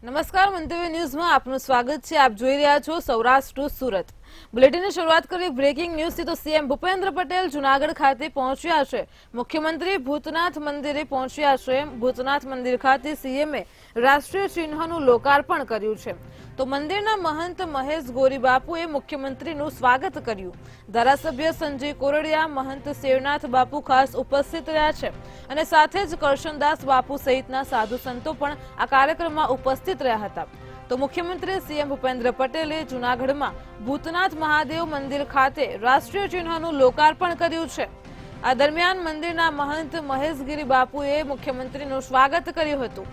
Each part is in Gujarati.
નમસ્કાર, મંતવ્ય ન્યૂઝમાં આપનું સ્વાગત છે। આપ જોઈ રહ્યા છો સૌરાષ્ટ્ર ટુ સુરત। બુલેટિનની શરૂઆત કરી બ્રેકિંગ ન્યૂઝથી તો સીએમ ભૂપેન્દ્ર પટેલ જૂનાગઢ ખાતે પહોંચ્યા છે। મુખ્યમંત્રી ભૂતનાથ મંદિરે પહોંચ્યા છે। ભૂતનાથ મંદિર ખાતે સીએમએ રાષ્ટ્રીય ચિહ્નનું લોકાર્પણ કર્યું છે। તો મંદિરના મહંત મહેશ ગોરી બાપુએ મુખ્યમંત્રીનું સ્વાગત કર્યું। ધારાસભ્ય સંજય કોરડિયા, મહંત શેરનાથ બાપુ ખાસ ઉપસ્થિત રહ્યા છે અને સાથે જ કરશનદાસ બાપુ સહિતના સાધુ સંતો પણ આ કાર્યક્રમમાં ઉપસ્થિત રહ્યા હતા। તો મુખ્યમંત્રી સીએમ ભૂપેન્દ્ર પટેલે જૂનાગઢમાં ભૂતનાથ મહાદેવ મંદિર ખાતે રાષ્ટ્રીય ચિહ્નનું લોકાર્પણ કર્યું છે। આ દરમિયાન મંદિરના મહંત મહેશગીરી બાપુએ મુખ્યમંત્રીનું સ્વાગત કર્યું હતું।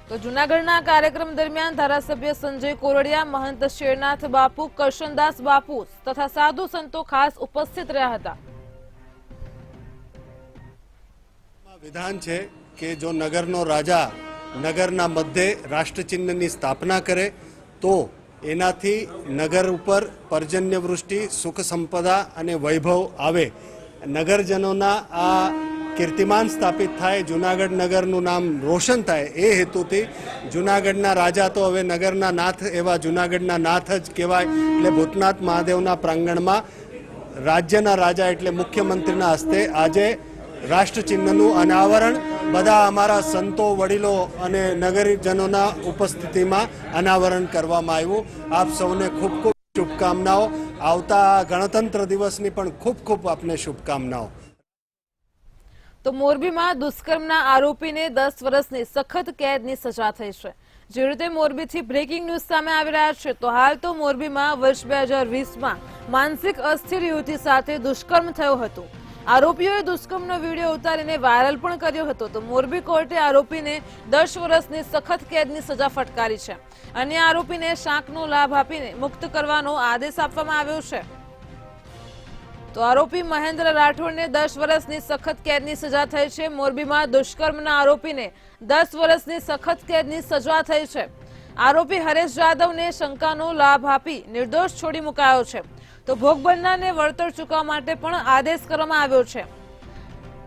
તો જૂનાગઢના કાર્યક્રમ દરમિયાન ધારાસભ્ય સંજય કોરડિયા, મહંત શેરનાથ બાપુ, કરશનદાસ બાપુ તથા સાધુ સંતો ખાસ ઉપસ્થિત રહ્યા હતા। વિધાન છે કે જો નગરનો રાજા નગરના મધ્યે રાષ્ટ્રચિહ્નની સ્થાપના કરે તો એનાથી નગર ઉપર પર્જન્ય વૃષ્ટિ, સુખ સંપદા અને વૈભવ આવે। નગરજનોના આ કીર્તિમાન સ્થાપિત થાય, જૂનાગઢ નગરનું નામ રોશન થાય, એ હેતુથી જૂનાગઢના રાજા તો હવે નગરના નાથ એવા જૂનાગઢના નાથ જ કહેવાય। એટલે ભૂતનાથ મહાદેવના પ્રાંગણમાં રાજ્યના રાજા એટલે મુખ્યમંત્રીના હસ્તે આજે રાષ્ટ્રચિહ્નનું અનાવરણ બધા અમારા સંતો, વડીલો અને નગરજનોના ઉપસ્થિતિમાં અનાવરણ કરવામાં આવ્યું। આપ સૌને ખૂબ ખૂબ શુભકામનાઓ। આવતા ગણતંત્ર દિવસની પણ ખૂબ ખૂબ આપને શુભકામનાઓ। તો મોરબીમાં દુષ્કર્મના આરોપીને 10 વર્ષની સખત કેદની સજા થઈ છે। જે રીતે મોરબીથી બ્રેકિંગ ન્યૂઝ સામે આવી રહ્યા છે તો હાલ તો મોરબીમાં વર્ષ 2020માં માનસિક અસ્થિર યુવતી સાથે દુષ્કર્મ થયું હતું। આરોપીઓએ દુષ્કર્મનો વિડીયો ઉતારીને વાયરલ પણ કર્યો હતો। તો મોરબી કોર્ટે આરોપીને 10 વર્ષની સખત કેદની સજા ફટકારી છે। અન્ય આરોપીને શાંકનો લાભ આપીને મુક્ત કરવાનો આદેશ આપવામાં આવ્યો છે। તો આરોપી મહેન્દ્ર રાઠોડને 10 વર્ષની સખત કેદની સજા થઈ છે। મોરબીમાં દુષ્કર્મના આરોપીને 10 વર્ષની સખત કેદની સજા થઈ છે। આરોપી હરેશ જાદવને શંકાનો લાભ આપી નિર્દોષ છોડી મુકાયો છે। તો ભોગ બનનારને વળતર ચૂકવવા માટે પણ આદેશ કરવામાં આવ્યો છે।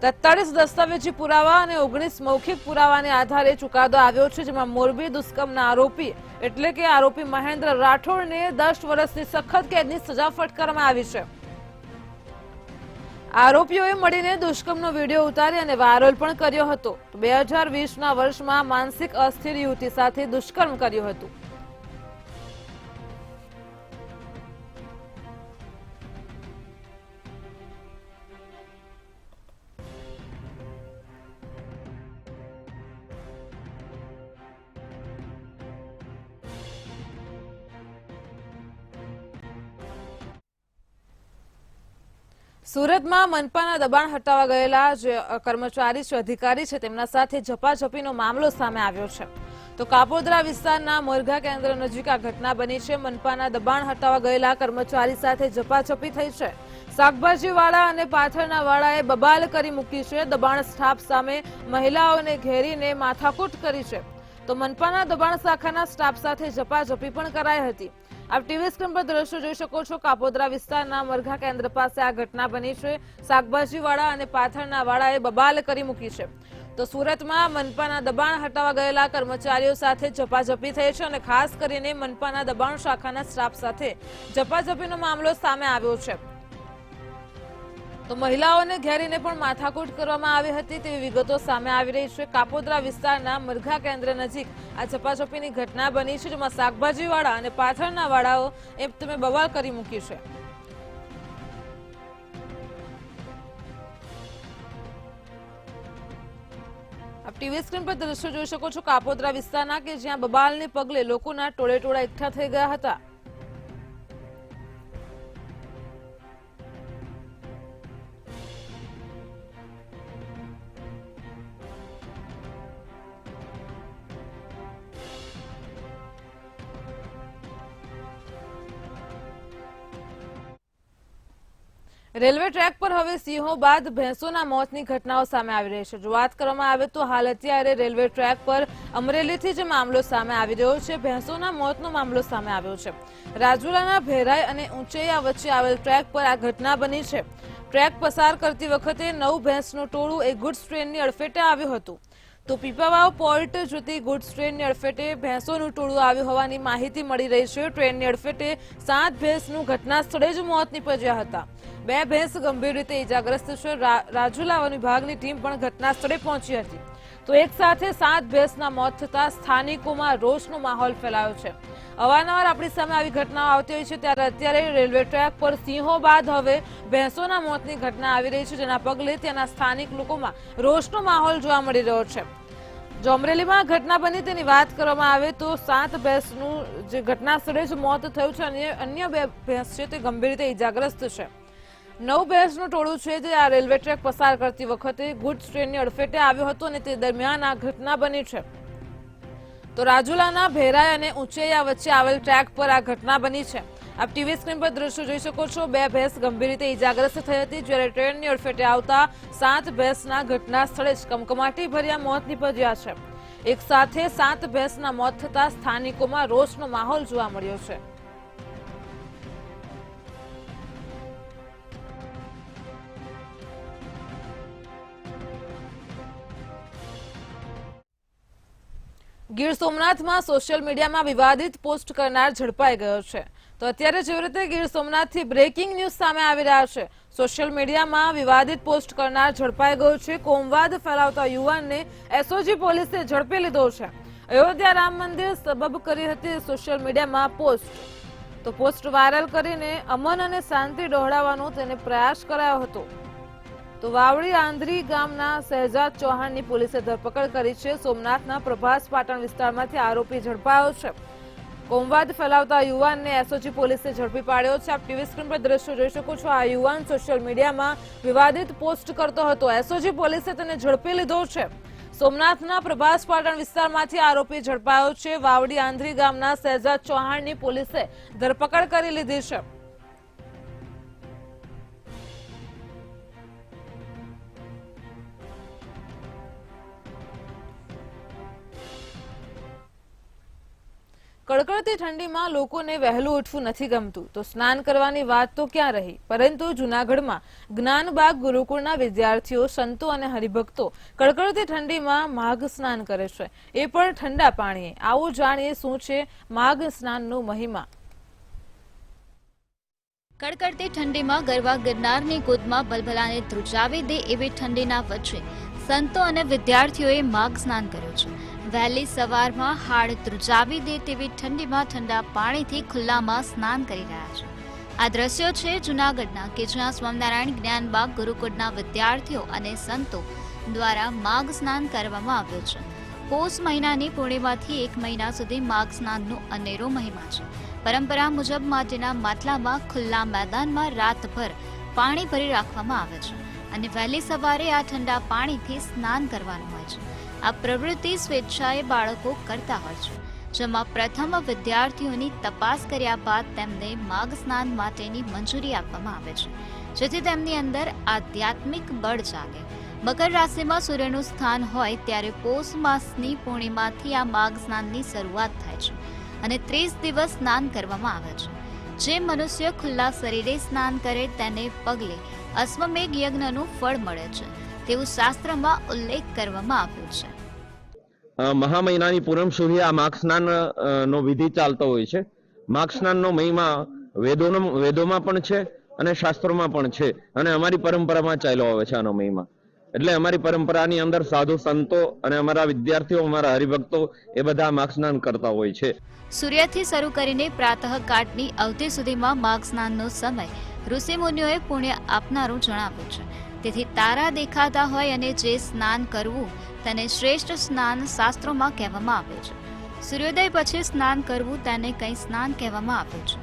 43 દસ્તાવેજી પુરાવા અને 19 મૌખિક પુરાવાને આધારે ચુકાદો આવ્યો છે, જેમાં મોરબી દુષ્કર્મના આરોપી એટલે કે આરોપી મહેન્દ્ર રાઠોડને 10 વર્ષની સખત કેદની સજા ફટકારવામાં આવી છે। આરોપીઓએ મળીને દુષ્કર્મનો વિડીયો ઉતારી અને વાયરલ પણ કર્યો હતો। 2020ના વર્ષમાં માનસિક અસ્થિર યુવતી સાથે દુષ્કર્મ કર્યું હતું। સુરતમાં મનપાના દબાણ હટાવવા ગયેલા જે કર્મચારી છે, અધિકારી છે, તેમના સાથે ઝપાઝપીનો મામલો સામે આવ્યો છે। તો કાપોદ્રા વિસ્તારના મોરઘા કેન્દ્ર નજીક આ ઘટના બની છે। મનપાના દબાણ હટાવવા ગયેલા કર્મચારી સાથે ઝપાઝપી થઈ છે। શાકભાજીવાળા અને પાથરના વાળાએ બબાલ કરી મૂકી છે। દબાણ સ્ટાફ સામે મહિલાઓને ઘેરીને માથાકૂટ કરી છે। તો મનપાના દબાણ શાખાના સ્ટાફ સાથે ઝપાઝપી પણ કરાઈ હતી। આપ ટીવી સ્ક્રીન પર દ્રશ્યો જોઈ શકો છો। કાપોદ્રા વિસ્તારના મરઘા કેન્દ્ર પાસે આ ઘટના બની છે। શાકભાજીવાળા અને પાથરના વાળાએ બબાલ કરી મૂકી છે। તો સુરતમાં મનપાના દબાણ હટાવવા ગયેલા કર્મચારીઓ સાથે ઝપાઝપી થઈ છે અને ખાસ કરીને મનપાના દબાણ શાખાના સ્ટાફ સાથે ઝપાઝપીનો મામલો સામે આવ્યો છે। તો મહિલાઓને ઘેરીને પણ માથાકૂટ કરવામાં આવી હતી તેવી વિગતો સામે આવી રહી છે। કાપોદ્રા વિસ્તારના મરઘા કેન્દ્ર નજીક આ ઝપાઝપીની ઘટના બની છે, જેમાં શાકભાજીવાળા અને પાથરના વાળાઓ તમે બવાલ કરી મૂકી છે। આપ ટીવી સ્ક્રીન પર દ્રશ્યો જોઈ શકો છો કાપોદ્રા વિસ્તારના કે જ્યાં બબાલને પગલે લોકોના ટોળેટોળા એકઠા થઈ ગયા હતા। રેલવે ટ્રેક પર હવે સિંહો બાદ ભેંસોના મોતની ઘટનાઓ સામે આવી રહી છે। જો વાત કરવામાં આવે તો હાલ અત્યારે રેલવે ટ્રેક પર અમરેલીથી જે મામલો સામે આવી રહ્યો છે, ભેંસોના મોતનો મામલો સામે આવ્યો છે। રાજુલાના ભેરાઈ અને ઊંચૈયા વચ્ચે આવેલ ટ્રેક પર આ ઘટના બની છે। ટ્રેક પસાર કરતી વખતે 9 ભેંસનું ટોળું એક ગુડ્સ ટ્રેનની અડફેટે આવ્યું હતું. તો પીપાવાવ પોર્ટ જતી ગુડ્સ ટ્રેનની અડફેટે ભેંસોનું ટોળું આવ્યું હોવાની માહિતી મળી રહી છે. ટ્રેનની અડફેટે 7 ભેંસનું ઘટના સ્થળે જ મોત નીપજ્યા હતા. 2 ભેંસ ગંભીર રીતે ઇજાગ્રસ્ત છે. રાજુલા વન વિભાગની ટીમ પણ ઘટના સ્થળે પહોંચી હતી. તો એક સાથે 7 ભેંસના મોત થતા સ્થાનિકોમાં રોષનો માહોલ ફેલાયો છે. અવારનવાર આપણી સામે આવી ઘટનાઓ આવતી હોય છે, ત્યારે અત્યારે રેલવે ટ્રેક પર સિંહો બાદ હવે ભેંસોના મોતની ઘટના આવી રહી છે, જેના પગલે ત્યાંના સ્થાનિક લોકોમાં રોષનો માહોલ જોવા મળી રહ્યો છે. જો અમરેલીમાં ઘટના બની તેની વાત કરવામાં આવે તો 7 ભેંસનું જે ઘટના સ્થળે જ મોત થયું છે અને અન્ય 2 ભેંસ છે તે ગંભીર રીતે ઇજાગ્રસ્ત છે. 9 ભેંસનું ટોળું છે જે આ રેલવે ટ્રેક પસાર કરતી વખતે ગુડ્સ ટ્રેનની અડફેટે આવ્યો હતો અને તે દરમિયાન આ ઘટના બની છે. તો રાજુલાના ભેરાઈ અને ઊંચૈયા વચ્ચે આવેલ ટ્રેક પર આ ઘટના બની છે. આપ ટીવી સ્ક્રીન પર દ્રશ્યો જોઈ શકો છો. 2 ભેંસ ગંભીર રીતે ઇજાગ્રસ્ત થઈ હતી, જ્યારે ટ્રેનની અડફેટે આવતા 7 ભેંસના ઘટના સ્થળે જ કમકમાટી ભર્યા મોત નીપજ્યા છે. એક સાથે 7 ભેંસના મોત થતા સ્થાનિકોમાં રોષનો માહોલ જોવા મળ્યો છે. ગીર સોમનાથમાં સોશિયલ મીડિયામાં વિવાદિત પોસ્ટ કરનાર ઝડપાઈ ગયો છે. તો અત્યારે જેવી રીતે ગીર સોમનાથથી બ્રેકિંગ ન્યૂઝ સામે આવી રહ્યા છે. સોશિયલ મીડિયામાં વિવાદિત પોસ્ટ કરનાર ઝડપાઈ ગયો છે. કોમવાદ ફેલાવતા યુવાનને એસઓજી પોલીસે ઝડપી લીધો છે. અયોધ્યા રામ મંદિર સબબ કરી હતી સોશિયલ મીડિયામાં પોસ્ટ. તો પોસ્ટ વાયરલ કરીને અમન અને શાંતિ ડહોળાવવાનો તેને પ્રયાસ કરાયો હતો. તો વાવડી આંધ્રી ગામના શહેજાદ ચૌહાણની પોલીસે ધરપકડ કરી છે. સોમનાથના પ્રભાસ પાટણ વિસ્તારમાંથી આરોપી ઝડપાયો છે. કોમવાદ ફેલાવતા યુવાનને એસઓજી પોલીસે ઝડપી પાડ્યો છે. આપ ટીવી સ્ક્રીન પર દ્રશ્યો જોઈ શકો છો. આ યુવાન સોશિયલ મીડિયામાં વિવાદિત પોસ્ટ કરતો હતો. એસઓજી પોલીસે તેને ઝડપી લીધો છે. સોમનાથના પ્રભાસ પાટણ વિસ્તારમાંથી આરોપી ઝડપાયો છે. વાવડી આંધ્રી ગામના શહેજાદ ચૌહાણની પોલીસે ધરપકડ કરી લીધી છે. કડકડતી ઠંડીમાં લોકોને વહેલું ઉઠવું નથી ગમતું, તો સ્નાન કરવાની વાત તો ક્યાં રહી. પરંતુ જૂનાગઢમાં જ્ઞાનબાગ ગુરુકુળના વિદ્યાર્થીઓ, સંતો અને હરિભક્તો કડકડતી ઠંડીમાં માઘ સ્નાન કરે છે, એ પણ ઠંડા પાણીએ. આવું જાણીએ શું છે માઘ સ્નાનનો મહિમા. કડકડતી ઠંડીમાં ગરવા ગિરનારની ગોદમાં ભલભલાને ધ્રુજાવી દે એવી ઠંડીના વચ્ચે સંતો અને વિદ્યાર્થીઓએ માઘ સ્નાન કર્યું છે. વહેલી સવારમાં હાડ ધ્રુજાવી દે તેવી ઠંડીમાં ઠંડા પાણીથી ખુલ્લામાં સ્નાન કરી રહ્યા છે. આ દ્રશ્યો છે જૂનાગઢના, કે જ્યાં સ્વામિનારાયણ જ્ઞાનબાગ ગુરુકુળના વિદ્યાર્થીઓ અને સંતો દ્વારા માઘ સ્નાન કરવામાં આવ્યું છે. પોષ મહિનાની પૂર્ણિમાથી 1 મહિના સુધી માઘ સ્નાનનો અનેરો મહિમા છે. પરંપરા મુજબ માટીના માટલામાં ખુલ્લા મેદાનમાં રાતભર પાણી ભરી રાખવામાં આવે છે અને વહેલી સવારે આ ઠંડા પાણીથી સ્નાન કરવાનું હોય છે. આ પ્રવૃત્તિ સ્વેચ્છાએ બાળકો કરતા હોય છે, જેમાં પ્રથમ વિદ્યાર્થીઓની તપાસ કર્યા બાદ તેમને માઘ સ્નાન માટેની મંજૂરી આપવામાં આવે છે, જેથી તેમની અંદર આધ્યાત્મિક બળ જાગે. મકર રાશિમાં સૂર્યનું સ્થાન હોય ત્યારે પોષ માસની પૂર્ણિમાથી આ માઘ સ્નાનની શરૂઆત થાય છે અને 30 દિવસ સ્નાન કરવામાં આવે છે. જે મનુષ્ય ખુલ્લા શરીરે સ્નાન કરે તેને પગલે અશ્વમેઘ યજ્ઞનું ફળ મળે છે તેવું શાસ્ત્રમાં ઉલ્લેખ કરવામાં આવ્યો છે. મહા મહિનાની પૂનમ સુધી આ માઘ સ્નાન નો વિધિ ચાલતો હોય છે. માઘ સ્નાનનો મહિમા વેદોમાં પણ છે અને શાસ્ત્રોમાં પણ છે અને અમારી પરંપરામાં ચાલ્યો આવે છે આનો મહિમા. એટલે અમારી પરંપરાની અંદર સાધુ સંતો અને અમારા વિદ્યાર્થીઓ, અમારા હરિભક્તો એ બધા માઘ સ્નાન કરતા હોય છે. સૂર્યથી શરૂ કરીને પ્રાતઃકાળની અવધિ સુધીમાં માઘ સ્નાનનો સમય ઋષિમુનિઓએ પુણ્ય આપનારું જણાવ્યું છે. તેથી તારા દેખાતા હોય અને જે સ્નાન કરવું તેને શ્રેષ્ઠ સ્નાન શાસ્ત્રોમાં કહેવામાં આવ્યું છે. સૂર્યોદય પછી સ્નાન કરવું તેને કંઈ સ્નાન કહેવામાં આવ્યું છે.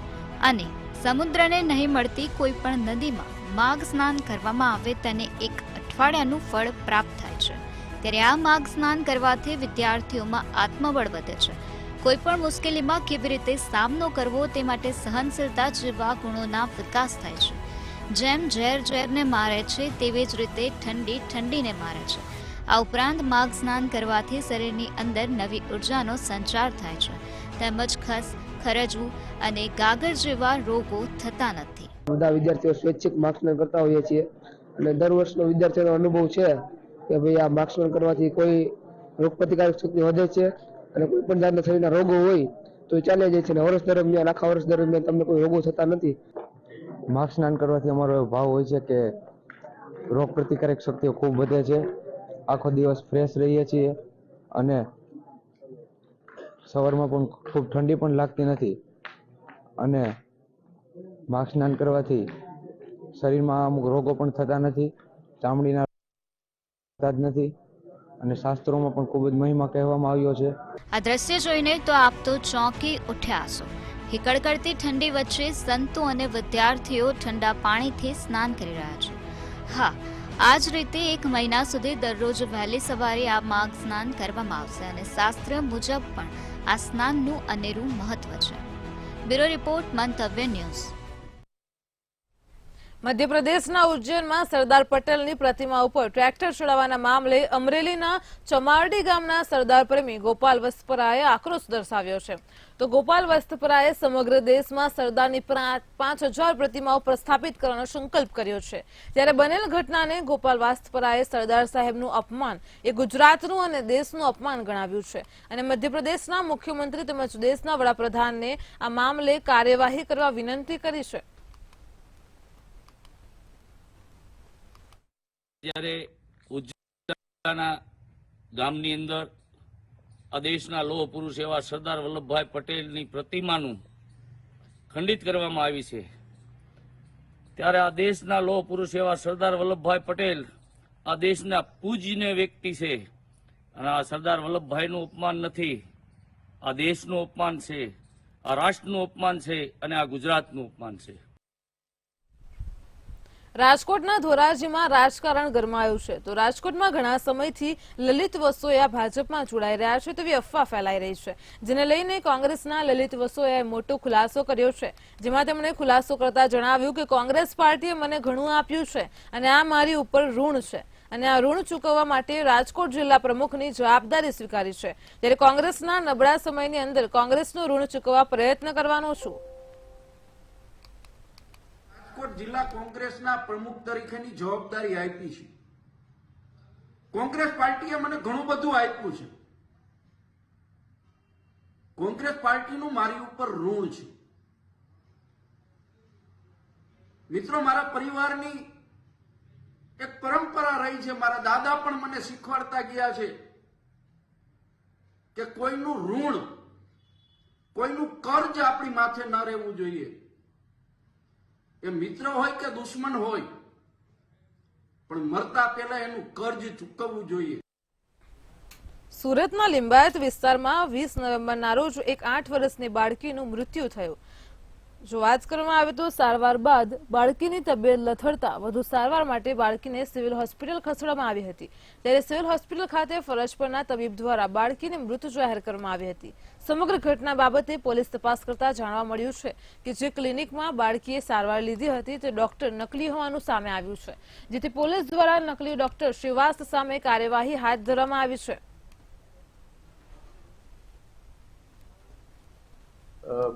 અને સમુદ્રને નહીં મળતી કોઈ પણ નદીમાં માઘ સ્નાન કરવામાં આવે તેને 1 અઠવાડિયાનું ફળ પ્રાપ્ત થાય છે. ત્યારે આ માઘ સ્નાન કરવાથી વિદ્યાર્થીઓમાં આત્મબળ વધે છે. કોઈ પણ મુશ્કેલીમાં કેવી રીતે સામનો કરવો તે માટે સહનશીલતા જેવા ગુણોના વિકાસ થાય છે. જેમ ઝેર ઝેરને મારે છે તેવી જ રીતે ઠંડી ઠંડીને મારે છે. આ ઉપરાંત માઘ સ્નાન કરવાથી શરીરની અંદર નવી ઉર્જાનો સંચાર થાય છે, તેમજ ખસ, ખરજવું અને ગાગર જેવા રોગો થતા નથી. બધા વિદ્યાર્થીઓ સ્વૈચ્છિક માઘ સ્નાન કરતા હોઈએ છીએ. અને દર વર્ષનો વિદ્યાર્થીઓનો અનુભવ છે કે ભાઈ આ માર્ક્સમેન કરવાથી કોઈ રોગ પ્રતિકારક શક્તિ વધે છે અને કોઈ પણ જાતના શરીરના રોગો હોય તો એ ચાલે જાય છે અને વર્ષ દરમિયાન આખા વર્ષ દરમિયાન તમને કોઈ રોગો થતા નથી. માર્ગ સ્નાન કરવાથી અમારો એવો ભાવ હોય છે કે રોગ પ્રતિકારક શક્તિઓ ખૂબ વધે છે, આખો દિવસ ફ્રેશ રહીએ છીએ અને સવારમાં પણ ખૂબ ઠંડી પણ લાગતી નથી અને માર્ગ સ્નાન કરવાથી શરીરમાં અમુક રોગો પણ થતા નથી, ચામડીના થતા જ નથી અને શાસ્ત્રોમાં પણ ખૂબ જ મહિમા કહેવામાં આવ્યો છે. આ દ્રશ્ય જોઈને તો આપ તો ચોંકી ઉઠ્યા છો. કડકડતી ઠંડી વચ્ચે સંતો અને વિદ્યાર્થીઓ ઠંડા પાણીથી સ્નાન કરી રહ્યા છે. હા, આ જ રીતે 1 મહિના સુધી દરરોજ વહેલી સવારે આ માઘ સ્નાન કરવામાં આવશે અને શાસ્ત્ર મુજબ પણ આ સ્નાનનું અનેરું મહત્વ છે. બ્યુરો રિપોર્ટ, મંતવ્ય ન્યૂઝ. મધ્યપ્રદેશના ઉજ્જૈનમાં સરદાર પટેલની પ્રતિમા ઉપર ટ્રેક્ટર ચડાવવાના મામલે અમરેલીના ચમારડી ગામના સરદાર પ્રેમી ગોપાલ વસ્તપરાએ આક્રોશ દર્શાવ્યો છે. તો ગોપાલ વસ્તપરાએ સમગ્ર દેશમાં સરદારની 5000 પ્રતિમાઓ પ્રસ્થાપિત કરવાનો સંકલ્પ કર્યો છે. ત્યારે બનેલ ઘટનાને ગોપાલ વસ્તપરાએ સરદાર સાહેબનું અપમાન એ ગુજરાતનું અને દેશનું અપમાન ગણાવ્યું છે અને મધ્યપ્રદેશના મુખ્યમંત્રી તેમજ દેશના વડાપ્રધાનને આ મામલે કાર્યવાહી કરવા વિનંતી કરી છે. જ્યારે ઉજ્જૈનના ગામની અંદર આ દેશના લોહ પુરુષ એવા સરદાર વલ્લભભાઈ પટેલની પ્રતિમાનું ખંડિત કરવામાં આવી છે, ત્યારે આ દેશના લોહ પુરુષ એવા સરદાર વલ્લભભાઈ પટેલ આ દેશના પૂજ્ય વ્યક્તિ છે અને આ સરદાર વલ્લભભાઈનું અપમાન નથી, આ દેશનું અપમાન છે, આ રાષ્ટ્રનું અપમાન છે અને આ ગુજરાતનું અપમાન છે. રાજકોટના ધોરાજીમાં રાજકારણ ગરમાયું છે. તો રાજકોટમાં ઘણા સમયથી લલિત વસોયા ભાજપમાં જોડાઈ રહ્યા છે તેવી અફવા ફેલાઈ રહી છે, જેને લઈને કોંગ્રેસના લલિત વસોયાએ મોટો ખુલાસો કર્યો છે. જેમાં તેમણે ખુલાસો કરતા જણાવ્યું કે કોંગ્રેસ પાર્ટીએ મને ઘણું આપ્યું છે અને આ મારી ઉપર ઋણ છે અને આ ઋણ ચૂકવવા માટે રાજકોટ જિલ્લા પ્રમુખની જવાબદારી સ્વીકારી છે. ત્યારે કોંગ્રેસના નબળા સમયની અંદર કોંગ્રેસનું ઋણ ચૂકવવા પ્રયત્ન કરવાનો છું. રાજકોટ જિલ્લા કોંગ્રેસના પ્રમુખ તરીકેની જવાબદારી આપી છે. કોંગ્રેસ પાર્ટીએ મને ઘણું બધું આપ્યું છે. કોંગ્રેસ પાર્ટીનું મારી ઉપર ઋણ છે. મિત્રો, મારા પરિવારની એક પરંપરા રહી છે, મારા દાદા પણ મને શીખવાડતા ગયા છે કે કોઈનું ઋણ, કોઈનું કર્જ આપણી માથે ન રહેવું જોઈએ. એ મિત્ર હોય કે દુશ્મન હોય, પણ મરતા પહેલા એનું કર્જ ચૂકવવું જોઈએ. સુરતના લિંબાયત વિસ્તારમાં 20 નવેમ્બરના રોજ એક 8 વર્ષની બાળકીનું મૃત્યુ થયું. જો વાત કરવામાં આવે તો સારવાર બાદ બાળકીની તબિયત લથડતા વધુ સારવાર માટે બાળકીને સિવિલ હોસ્પિટલ ખસેડવામાં આવી હતી. ત્યારે સિવિલ હોસ્પિટલ ખાતે ફરજ પરના તબીબ દ્વારા બાળકીને મૃત જાહેર કરવામાં આવી હતી. સમગ્ર ઘટના બાબતે પોલીસ તપાસ કરતા જાણવા મળ્યું છે કે જે ક્લિનિકમાં બાળકીએ સારવાર લીધી હતી તે ડોક્ટર નકલી હોવાનું સામે આવ્યું છે, જેથી પોલીસ દ્વારા નકલી ડોક્ટર શ્રીવાસ સામે કાર્યવાહી હાથ ધરવામાં આવી છે.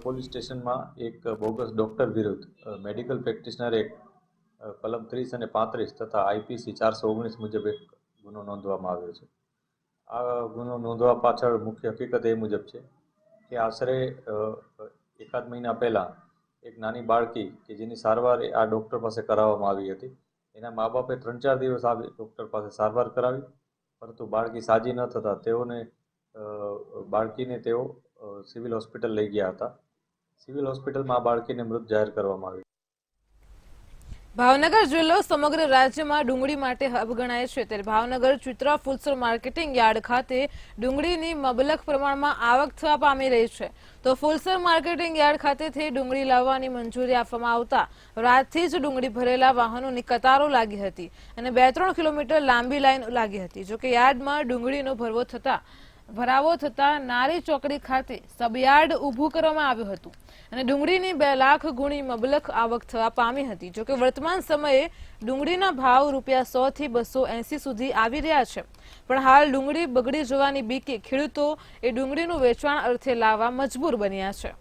પોલીસ સ્ટેશનમાં એક બોગસ ડોક્ટર વિરુદ્ધ મેડિકલ પ્રેક્ટિશનર એક્ટ કલમ 30 અને 35 તથા આઈપીસી 419 મુજબ એક ગુનો નોંધવામાં આવ્યો છે. આ ગુનો નોંધવા પાછળ મુખ્ય હકીકત એ મુજબ છે કે આશરે 1 મહિના પહેલાં એક નાની બાળકી કે જેની સારવાર આ ડૉક્ટર પાસે કરાવવામાં આવી હતી, એના મા બાપે 3-4 દિવસ આ ડૉક્ટર પાસે સારવાર કરાવી, પરંતુ બાળકી સાજી ન થતાં તેઓને બાળકીને તેઓ સિવિલ હોસ્પિટલ લઈ ગયા હતા. સિવિલ હોસ્પિટલમાં આ બાળકીને મૃત જાહેર કરવામાં આવી. ભાવનગર જિલ્લો સમગ્ર રાજ્યમાં ડુંગળી માટે હબ ગણાય છે. ત્યારે ભાવનગર ચિત્રા ફૂલસર માર્કેટિંગ યાર્ડ ખાતે ડુંગળીની મબલખ પ્રમાણમાં આવક થવા પામી રહી છે. તો ફૂલસર માર્કેટિંગ યાર્ડ ખાતેથી ડુંગળી લાવવાની મંજૂરી આપવામાં આવતા રાતથી જ ડુંગળી ભરેલા વાહનોની કતારો લાગી હતી અને 2-3 કિલોમીટર લાંબી લાઈન લાગી હતી. જોકે યાર્ડમાં ડુંગળીનો ભરાવો થતા નારી ચોકડી ખાતે સબયાર્ડ ઊભું કરવામાં આવ્યું હતું અને ડુંગળીની 2 લાખ ગુણી મબલખ આવક થવા પામી હતી. જોકે વર્તમાન સમયે ડુંગળીના ભાવ ₹100 થી 280 સુધી આવી રહ્યા છે, પણ હાલ ડુંગળી બગડી જવાની બીકે ખેડૂતો એ ડુંગળીનું વેચાણ અર્થે લાવવા મજબૂર બન્યા છે.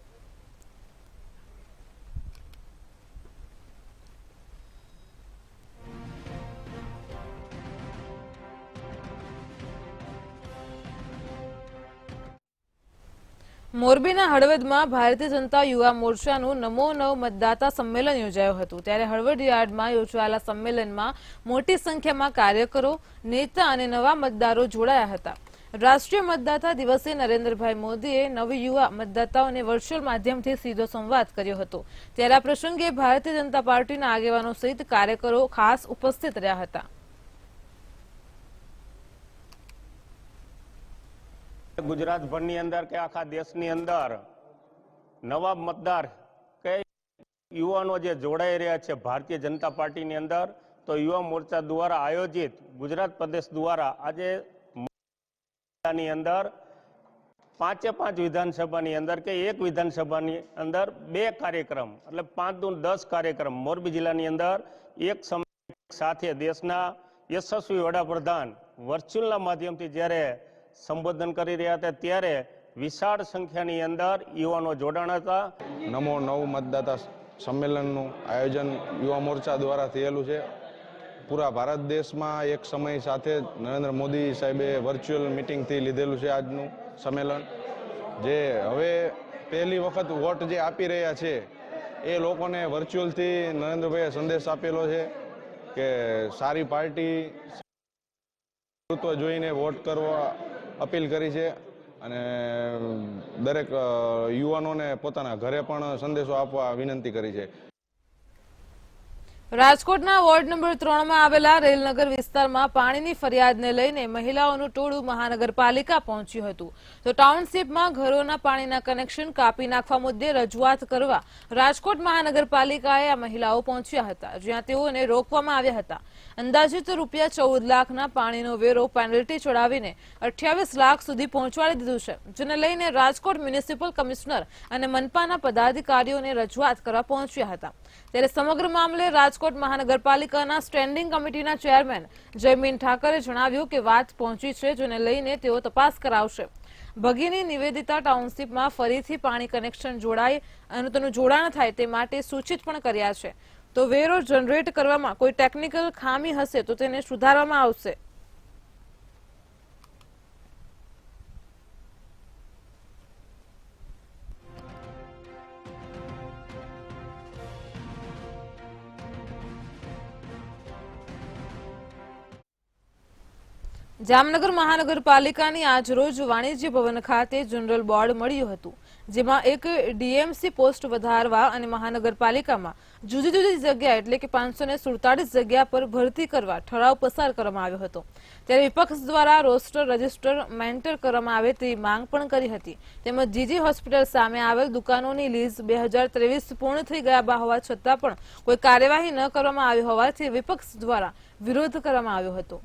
મોરબીના હળવદમાં ભારતીય જનતા યુવા મોરચાનું નમો નવ મતદાતા સંમેલન યોજાયું હતું. ત્યારે હળવદ યાર્ડમાં યોજાયેલા સંમેલનમાં મોટી સંખ્યામાં કાર્યકરો, નેતા અને નવા મતદારો જોડાયા હતા. રાષ્ટ્રીય મતદાતા દિવસે નરેન્દ્રભાઈ મોદીએ નવયુવા મતદાતાઓને વર્ચ્યુઅલ માધ્યમથી સીધો સંવાદ કર્યો હતો. ત્યારે આ પ્રસંગે ભારતીય જનતા પાર્ટીના આગેવાનો સહિત કાર્યકરો ખાસ ઉપસ્થિત રહ્યા હતા. ગુજરાતભરની અંદર કે આખા દેશની અંદર નવા મતદાર કે યુવાનો જે જોડાઈ રહ્યા છે ભારતીય જનતા પાર્ટીની અંદર, તો યુવા મોરચા દ્વારા આયોજિત ગુજરાત પ્રદેશ દ્વારા આજે ની અંદર 5 વિધાનસભાની અંદર કે એક વિધાનસભાની અંદર 2 કાર્યક્રમ એટલે 5 દુ 10 કાર્યક્રમ મોરબી જિલ્લાની અંદર એક સમય સાથે દેશના યશસ્વી વડાપ્રધાન વર્ચ્યુઅલના માધ્યમથી જ્યારે સંબોધન કરી રહ્યા હતા ત્યારે વિશાળ સંખ્યાની અંદર યુવાનો જોડાણ હતા. નમો નવ મતદાતા સંમેલનનું આયોજન યુવા મોરચા દ્વારા થયેલું છે. પૂરા ભારત દેશમાં એક સમય સાથે નરેન્દ્ર મોદી સાહેબે વર્ચ્યુઅલ મિટિંગથી લીધેલું છે આજનું સંમેલન. જે હવે પહેલી વખત વોટ જે આપી રહ્યા છે એ લોકોને વર્ચ્યુઅલથી નરેન્દ્રભાઈએ સંદેશ આપેલો છે કે સારી પાર્ટી જોઈને વોટ કરવા અપીલ કરી છે અને દરેક યુવાનોને પોતાના ઘરે પણ સંદેશો આપવા વિનંતી કરી છે. રાજકોટના વોર્ડ નંબર 3 માં આવેલા રેલનગર વિસ્તારમાં પાણીની ફરિયાદને લઈને મહિલાઓનું ટોળું મહાનગરપાલિકા પહોંચ્યું હતું. તો ટાઉનશીપમાં ઘરોના પાણીના કનેક્શન કાપી નાખવા મુદ્દે રજૂઆત કરવા રાજકોટ મહાનગરપાલિકાએ આ મહિલાઓ પહોંચ્યા હતા, જ્યાં તેઓને રોકવામાં આવ્યા હતા. અંદાજિત ₹14 લાખના પાણીનો વેરો પેનલ્ટી ચડાવીને 28 લાખ સુધી પહોંચાડી દીધું છે, જેને લઈને રાજકોટ મ્યુનિસિપલ કમિશનર અને મનપાના પદાધિકારીઓને રજૂઆત કરવા પહોંચ્યા હતા. ત્યારે સમગ્ર મામલે રાજકોટ મહાનગરપાલિકાના સ્ટેન્ડિંગ કમિટીના ચેરમેન જયમીન ઠાકરે જણાવ્યું કે વાત પહોંચી છે, જેને લઈને તેઓ તપાસ કરાવશે. ભગીની નિવેદિતા ટાઉનશીપમાં ફરીથી પાણી કનેક્શન જોડાય અને તેનું જોડાણ થાય તે માટે સૂચિત પણ કર્યા છે. તો વેરો જનરેટ કરવામાં કોઈ ટેકનિકલ ખામી હશે તો તેને સુધારવામાં આવશે. જામનગર મહાનગરપાલિકાની આજરોજ વાણિજ્ય ભવન ખાતે જનરલ બોર્ડ મળ્યું હતું, જેમાં એક ડીએમસી પોસ્ટ વધારવા અને મહાનગરપાલિકામાં જુદી જુદી જગ્યા એટલે કે 547 જગ્યા પર ભરતી કરવા ઠરાવ પસાર કરવામાં આવ્યો હતો. ત્યારે વિપક્ષ દ્વારા રોસ્ટર રજિસ્ટર મેન્ટેન કરવામાં આવે તેવી માંગ પણ કરી હતી. તેમજ જીજી હોસ્પિટલ સામે આવેલ દુકાનોની લીઝ 2023 પૂર્ણ થઈ ગયા હોવા છતાં પણ કોઈ કાર્યવાહી ન કરવામાં આવી હોવાથી વિપક્ષ દ્વારા વિરોધ કરવામાં આવ્યો હતો.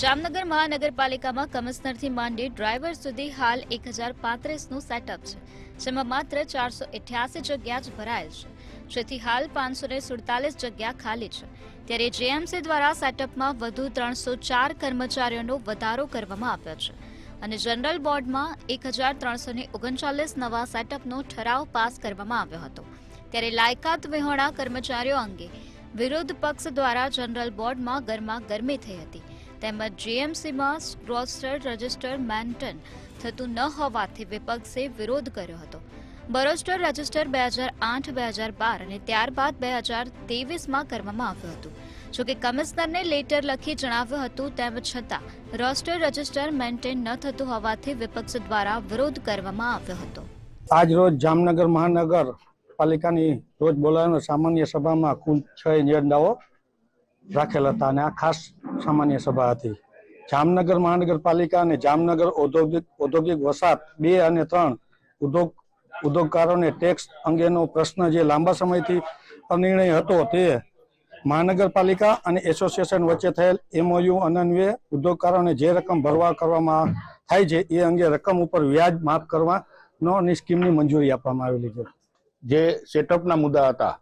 જામનગર મહાનગરપાલિકામાં કમિશનરથી માંડી ડ્રાઈવર સુધી હાલ 1035નું સેટઅપ છે, જેમાં માત્ર 488 જગ્યા જ ભરાયેલ છે, જેથી હાલ 547 જગ્યા ખાલી છે. ત્યારે જેએમસી દ્વારા સેટઅપમાં વધુ 304 કર્મચારીઓનો વધારો કરવામાં આવ્યો છે અને જનરલ બોર્ડમાં 1339 નવા સેટઅપનો ઠરાવ પાસ કરવામાં આવ્યો હતો. ત્યારે લાયકાત વિહોણા કર્મચારીઓ અંગે વિરોધ પક્ષ દ્વારા જનરલ બોર્ડમાં ગરમાગરમી થઈ હતી. તેમજ જીએમસીમાં રોસ્ટર રજિસ્ટર મેન્ટેન થતું ન હોવાથી વિપક્ષે વિરોધ કર્યો હતો. બરોસ્ટર રજિસ્ટર 2008-2012 અને ત્યારબાદ 2023માં કરવામાં આવ્યું હતું. જોકે કમિશનરને લેટર લખી જણાવ્યું હતું, તેમ છતાં રોસ્ટર રજિસ્ટર મેન્ટેન ન થતું હોવાથી વિપક્ષ દ્વારા વિરોધ કરવામાં આવ્યો હતો. આજ રોજ જામનગર મહાનગરપાલિકાની રોજ બોલાવેલ સામાન્ય સભામાં કુલ 6 એજન્ડાઓ રાખેલ હતા અને આ ખાસ સામાન્ય સભા હતી. જામનગર મહાનગરપાલિકા અને જામનગર ઔદ્યોગિક વસાહત 2 અને 3 ઉદ્યોગકારોને ટેક્સ અંગેનો પ્રશ્ન જે લાંબા સમયથી અનિર્ણય હતો તે મહાનગરપાલિકા અને એસોસિએશન વચ્ચે થયેલ એમઓયુ અન્વયે ઉદ્યોગકારોને જે રકમ ભરવા કરવામાં થાય છે એ અંગે રકમ ઉપર વ્યાજ માફ કરવાનો અને સ્કીમની મંજૂરી આપવામાં આવેલી છે. જે સેટઅપના મુદ્દા હતા,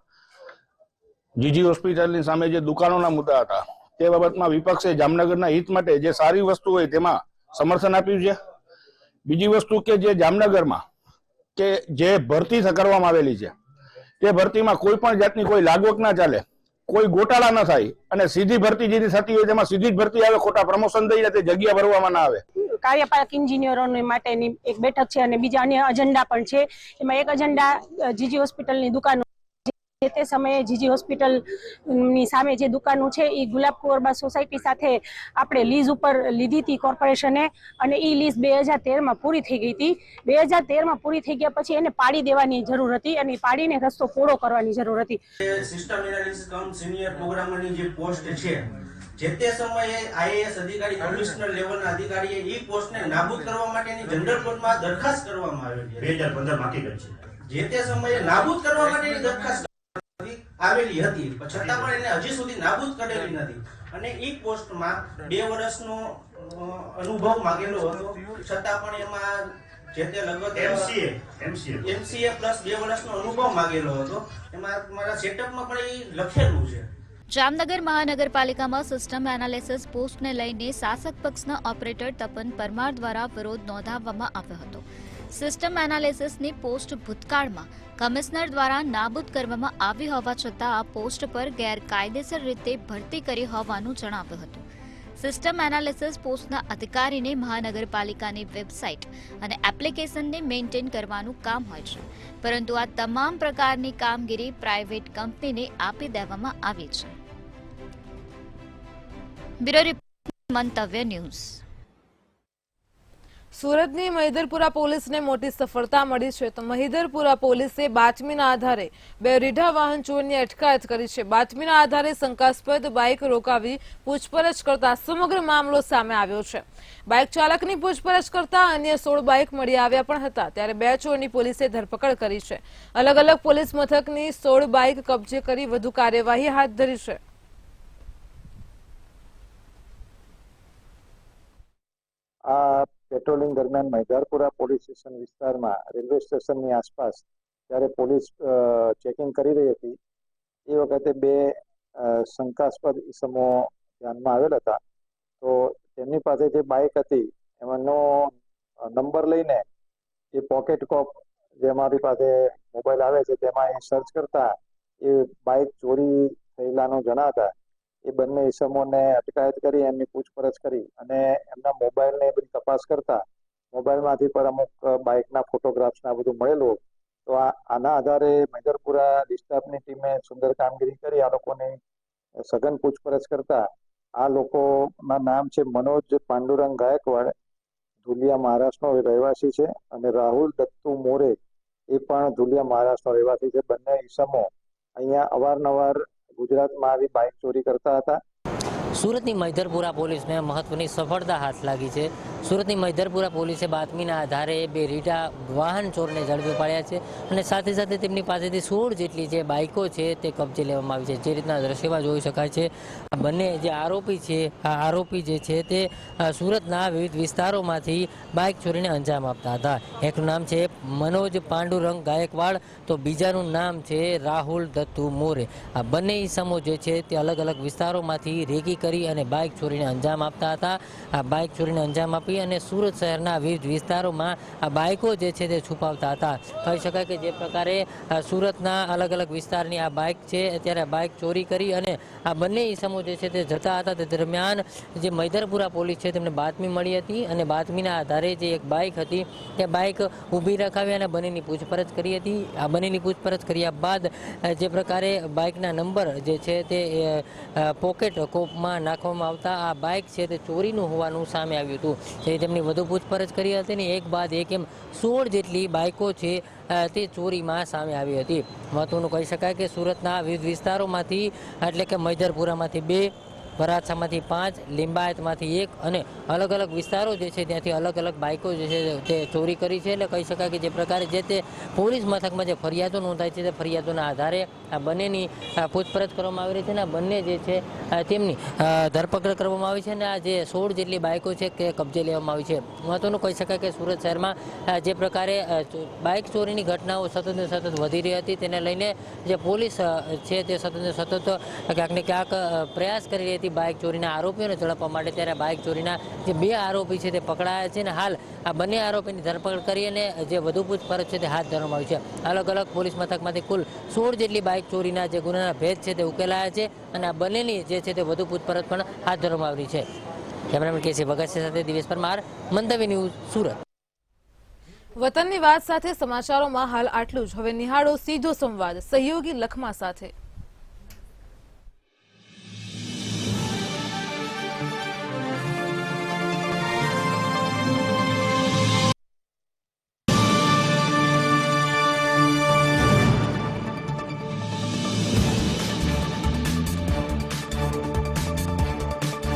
જીજી હોસ્પિટલની સામે જે દુકાનોના મુદ્દા હતા, તે બાબતમાં વિપક્ષે જામનગરના હિત માટે જે સારી વસ્તુ હોય તેમાં સમર્થન આપ્યું છે. બીજી વસ્તુ કે જે જામનગરમાં કે જે ભરતી કરવામાં આવેલી છે તે ભરતીમાં કોઈ પણ જાતની કોઈ લાગવક ના ચાલે, કોઈ ગોટાળા ન થાય અને સીધી ભરતી જે થતી હોય તેમાં સીધી જ ભરતી આવે, ખોટા પ્રમોશન દઈને તે જગ્યા ભરવામાં ના આવે. કાર્યપાલક ઇન્જિનિયરોની માટેની એક બેઠક છે અને બીજા અન્ય અજન્ડા પણ છે. એમાં એક અજન્ડા જીજી હોસ્પિટલની દુકાનો, તે સમયે જીજી હોસ્પિટલની સામે જે દુકાનો છે એ ગુલાબકુંવરબા સોસાયટી સાથે આપણે લીઝ ઉપર લીધી હતી કોર્પોરેશને, અને એ લીઝ 2013માં પૂરી થઈ ગઈ હતી. 2013માં પૂરી થઈ ગયા પછી એને પાડી દેવાની જરૂર હતી અને પાડીને રસ્તો પહોળો કરવાની જરૂર હતી. સિસ્ટમ એનાલિસિસ કમ સિનિયર પ્રોગ્રામરની જે પોસ્ટ છે, જે તે સમયે આઈએએસ અધિકારી કમિશનર લેવલના અધિકારીએ એ પોસ્ટને નાબૂદ કરવા માટેની જનરલ કોર્ટમાં દરખાસ્ત કરવામાં આવેલી 2015માં હકીકત છે. જે તે સમયે નાબૂદ કરવા માટેની દરખાસ્ત આવેલી હતી, છતાં પણ એને હજી સુધી નાબૂદ કરેલી નથી. અને એ પોસ્ટમાં 2 વર્ષનો અનુભવ માંગેલો હતો, છતાં પણ એમાં જે તે લગભગ એમસીએ પ્લસ 2 વર્ષનો અનુભવ માંગેલો હતો. એમાં મારા સેટઅપમાં પણ એ લખેલું છે. જામનગર મહાનગરપાલિકામાં સિસ્ટમ એનાલિસિસ પોસ્ટને લઈને શાસક પક્ષના ઓપરેટર તપન પરમાર દ્વારા વિરોધ નોંધાવવામાં આવ્યો હતો. સિસ્ટમ એનાલિસિસની પોસ્ટ ભૂતકાળમાં કમિશનર દ્વારા નાબૂદ કરવામાં આવી હોવા છતાં આ પોસ્ટ પર ગેરકાયદેસર રીતે ભરતી કરી હોવાનું જણાવ્યું હતું. સિસ્ટમ એનાલિસિસ પોસ્ટના અધિકારીને મહાનગરપાલિકાની વેબસાઇટ અને એપ્લિકેશનને મેન્ટેન કરવાનું કામ હોય છે, પરંતુ આ તમામ પ્રકારની કામગીરી પ્રાઇવેટ કંપનીને આપી દેવામાં આવી છે. બ્યુરો રિપોર્ટ, મંતવ્ય ન્યૂઝ. સુરતની મહિધરપુરા પોલીસને મોટી સફળતા મળી છે. તો મહિધરપુરા પોલીસે બાતમીના આધારે 2 રીઢા વાહન ચોરની અટકાયત કરી છે. બાતમીના આધારે શંકાસ્પદ બાઇક રોકાવી પૂછપરછ કરતા સમગ્ર મામલો સામે આવ્યો છે. બાઇક ચાલકની પૂછપરછ કરતા અન્ય 16 બાઇક મળી આવ્યા પણ હતા. ત્યારે 2 ચોરની પોલીસે ધરપકડ કરી છે. અલગ અલગ પોલીસ મથકની 16 બાઇક કબજે કરી વધુ કાર્યવાહી હાથ ધરી છે. આ પેટ્રોલિંગ દરમિયાન મહિધારપુરા પોલીસ સ્ટેશન વિસ્તારમાં રેલવે સ્ટેશનની આસપાસ જ્યારે પોલીસ ચેકિંગ કરી રહી હતી, એ વખતે 2 શંકાસ્પદ ઇસમો ધ્યાનમાં આવેલ હતા. તો તેમની પાસે જે બાઇક હતી એમાંનો નંબર લઈને એ પોકેટ કોપ, જે અમારી પાસે મોબાઈલ આવે છે તેમાં એ સર્ચ કરતા એ બાઇક ચોરી થયેલાનું જણાતા એ બંને ઇસમોને અટકાયત કરી એમની પૂછપરછ કરી અને એમના મોબાઈલને બધી તપાસ કરતા મોબાઈલમાંથી પણ અમુક બાઇકના ફોટોગ્રાફ્સને બધું મળેલું. તો આના આધારે મહિધરપુરા ડિસ્ટાફની ટીમે સુંદર કામગીરી કરી આ લોકોની સઘન પૂછપરછ કરતા આ લોકોના નામ છે મનોજ પાંડુરંગ ગાયકવાડ, ધુલિયા મહારાષ્ટ્રનો રહેવાસી છે, અને રાહુલ દત્તુ મોરે, એ પણ ધુલિયા મહારાષ્ટ્રનો રહેવાસી છે. બંને ઇસમો અહીંયા અવારનવાર ગુજરાતમાં આવી બાઇક ચોરી કરતા હતા. સુરતની મહિધરપુરા પોલીસને મહત્વની સફળતા હાથ લાગી છે. સુરતની મહિધરપુરા પોલીસે બાતમીના આધારે 2 રીઢા વાહન ચોરને ઝડપી પાડ્યા છે અને સાથે સાથે તેમની પાસેથી 16 જેટલી જે બાઇકો છે તે કબજે લેવામાં આવી છે. જે રીતના દ્રશ્યમાં જોઈ શકાય છે, આ બંને જે આરોપી છે, આ આરોપી જે છે તે સુરતના વિવિધ વિસ્તારોમાંથી બાઇક ચોરીને અંજામ આપતા હતા. એકનું નામ છે મનોજ પાંડુરંગ ગાયકવાડ, તો બીજાનું નામ છે રાહુલ દત્તુ મોરે. આ બંને ઇસમો જે છે તે અલગ અલગ વિસ્તારોમાંથી રેકી કરી અને બાઇક ચોરીને અંજામ આપતા હતા. આ બાઇક ચોરીને અંજામ આપી અને સુરત શહેરના વિવિધ વિસ્તારોમાં આ બાઇકો જે છે તે છુપાવતા હતા. કહી શકાય કે જે પ્રકારે સુરતના અલગ અલગ વિસ્તારની આ બાઇક છે, અત્યારે બાઇક ચોરી કરી અને આ બંને ઇસમો જે છે તે જતા હતા. તે દરમિયાન જે મહિધરપુરા પોલીસ છે તેમને બાતમી મળી હતી અને બાતમીના આધારે જે એક બાઇક હતી તે બાઇક ઊભી રખાવી અને બંનેની પૂછપરછ કરી હતી. આ બંનેની પૂછપરછ કર્યા બાદ જે પ્રકારે બાઇકના નંબર જે છે તે પોકેટ કોપમાં નાખવામાં આવતા આ બાઇક છે તે ચોરીનું હોવાનું સામે આવ્યું હતું. તેમની વધુ પૂછપરછ કરી હતી ને એક બાદ એક એમ 16 જેટલી બાઇકો છે તે ચોરીમાં સામે આવી હતી. મહત્વનું કહી શકાય કે સુરતના વિવિધ વિસ્તારોમાંથી, એટલે કે મહિધરપુરામાંથી 2, વરાછામાંથી 5, લિંબાયતમાંથી 1 અને અલગ અલગ વિસ્તારો જે છે ત્યાંથી અલગ અલગ બાઇકો જે છે તે ચોરી કરી છે. એટલે કહી શકાય કે જે પ્રકારે જે તે પોલીસ મથકમાં જે ફરિયાદો નોંધાય છે તે ફરિયાદોના આધારે આ બંનેની પૂછપરછ કરવામાં આવી રહી છે અને આ બંને જે છે તેમની ધરપકડ કરવામાં આવી છે અને આ જે 16 જેટલી બાઇકો છે તે કબજે લેવામાં આવી છે. મહત્વનું કહી શકાય કે સુરત શહેરમાં જે પ્રકારે બાઇક ચોરીની ઘટનાઓ સતત ને સતત વધી રહી હતી, તેને લઈને જે પોલીસ છે તે સતત ને સતત ક્યાંક ને ક્યાંક પ્રયાસ કરી રહી હતી જેટલી બાઇક ચોરીના આરોપીઓને ઝડપવા માટે, ત્યારે બાઇક ચોરીના જે 2 આરોપી છે તે પકડાયા છે અને હાલ આ બંને આરોપીની ધરપકડ કરી અને જે વધુ પૂછપરછ છે તે હાથ ધરવામાં આવી છે. અલગ અલગ પોલીસ મથકમાંથી કુલ 16 જેટલી બાઇક ચોરીના જે ગુનાના ભેદ છે તે ઉકેલાયા છે અને આ બંનેની જે છે તે વધુ પૂછપરછ પણ હાથ ધરવામાં આવી છે. કેમેરામેન કેસી ભગત સાથે દિવેશ પરમાર, મંતવ્ય ન્યૂઝ, સુરત. વતનની વાત સાથે સમાચારોમાં હાલ આટલું જ. હવે નિહાળો સીધો સંવાદ સહયોગી લખમા સાથે.